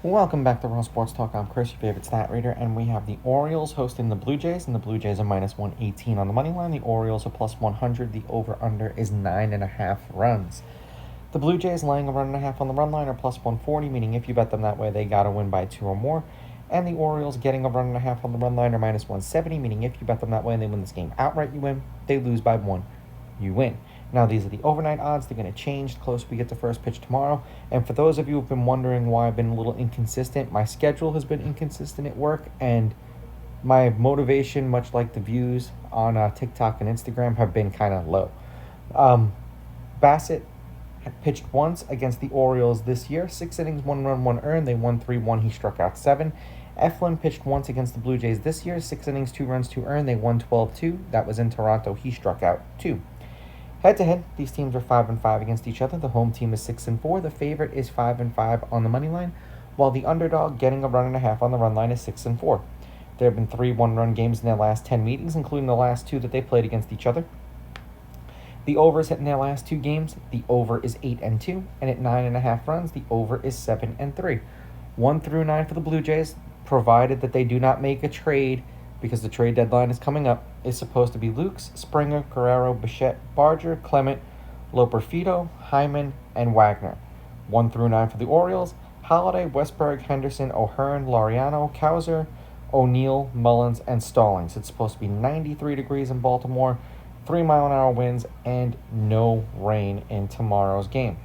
Welcome back to Raw Sports Talk. I'm Chris, your favorite stat reader, and we have the Orioles hosting the Blue Jays, and the Blue Jays are minus 118 on the money line. The Orioles are plus 100. The over-under is 9.5 runs. The Blue Jays laying a run and a half on the run line are plus 140, meaning if you bet them that way, they got to win by 2 or more. And the Orioles getting a run and a half on the run line are minus 170, meaning if you bet them that way and they win this game outright, you win. They lose by 1, you win. Now, these are the overnight odds. They're going to change the closer we get to first pitch tomorrow. And for those of you who've been wondering why I've been a little inconsistent, my schedule has been inconsistent at work, and my motivation, much like the views on TikTok and Instagram, have been kind of low. Bassett had pitched once against the Orioles this year. 6 innings, 1 run, 1 earned. They won 3-1. He struck out 7. Eflin pitched once against the Blue Jays this year. 6 innings, 2 runs, 2 earned. They won 12-2. That was in Toronto. He struck out 2. Head-to-head, these teams are 5-5 against each other. The home team is 6-4. The favorite is 5-5 on the money line, while the underdog getting a run and a half on the run line is 6-4. There have been 3 one-run games in their last 10 meetings, including the last 2 that they played against each other. The overs hit in their last 2 games. The over is 8-2, and at 9.5 runs, the over is 7-3. 1 through 9 for the Blue Jays, provided that they do not make a trade, because the trade deadline is coming up, is supposed to be Lukes, Springer, Guerrero, Bichette, Barger, Clement, Loperfido, Hyman, and Wagner. 1 through 9 for the Orioles: Holliday, Westberg, Henderson, O'Hearn, Laureano, Cowser, O'Neill, Mullins, and Stallings. It's supposed to be 93 degrees in Baltimore, 3-mile-an-hour winds, and no rain in tomorrow's game.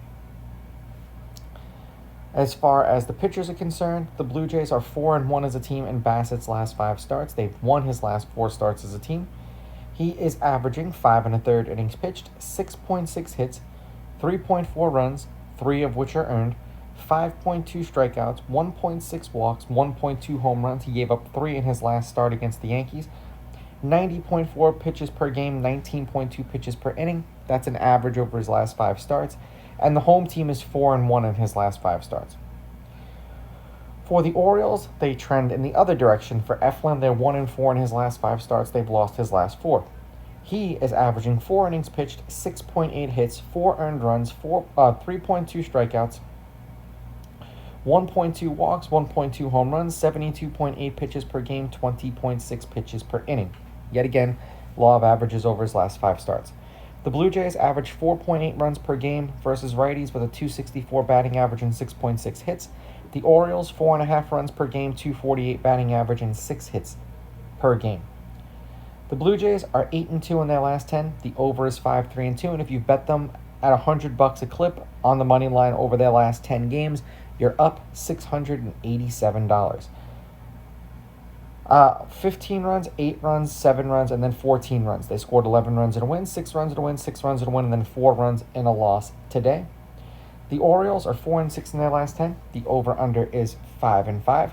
As far as the pitchers are concerned, the Blue Jays are 4-1 as a team in Bassett's last 5 starts. They've won his last 4 starts as a team. He is averaging 5 1/3 innings pitched, 6.6 hits, 3.4 runs, 3 of which are earned, 5.2 strikeouts, 1.6 walks, 1.2 home runs. He gave up 3 in his last start against the Yankees. 90.4 pitches per game, 19.2 pitches per inning. That's an average over his last 5 starts. And the home team is 4-1 in his last 5 starts. For the Orioles, they trend in the other direction. For Eflin, they're 1-4 in his last 5 starts. They've lost his last 4. He is averaging 4 innings pitched, 6.8 hits, 4 earned runs, 3.2 strikeouts, 1.2 walks, 1.2 home runs, 72.8 pitches per game, 20.6 pitches per inning. Yet again, law of averages over his last 5 starts. The Blue Jays average 4.8 runs per game versus righties with a .264 batting average and 6.6 hits. The Orioles, 4.5 runs per game, .248 batting average, and 6 hits per game. The Blue Jays are 8-2 in their last 10. The over is 5-3-2, and if you bet them at $100 a clip on the money line over their last 10 games, you're up $687. 15 runs, 8 runs, 7 runs, and then 14 runs. They scored 11 runs in a win, 6 runs in a win, 6 runs in a win, and then 4 runs in a loss today. The Orioles are 4-6 in their last 10. The over-under is 5-5.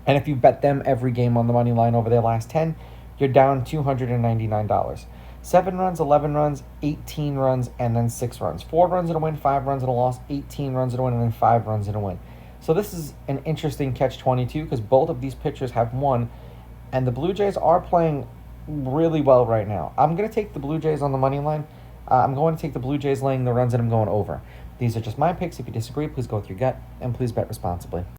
And if you bet them every game on the money line over their last 10, you're down $299. 7 runs, 11 runs, 18 runs, and then 6 runs. 4 runs in a win, 5 runs in a loss, 18 runs in a win, and then 5 runs in a win. So this is an interesting catch-22 because both of these pitchers have won, and the Blue Jays are playing really well right now. I'm going to take the Blue Jays on the money line. I'm going to take the Blue Jays laying the runs, and I'm going over. These are just my picks. If you disagree, please go with your gut, and please bet responsibly.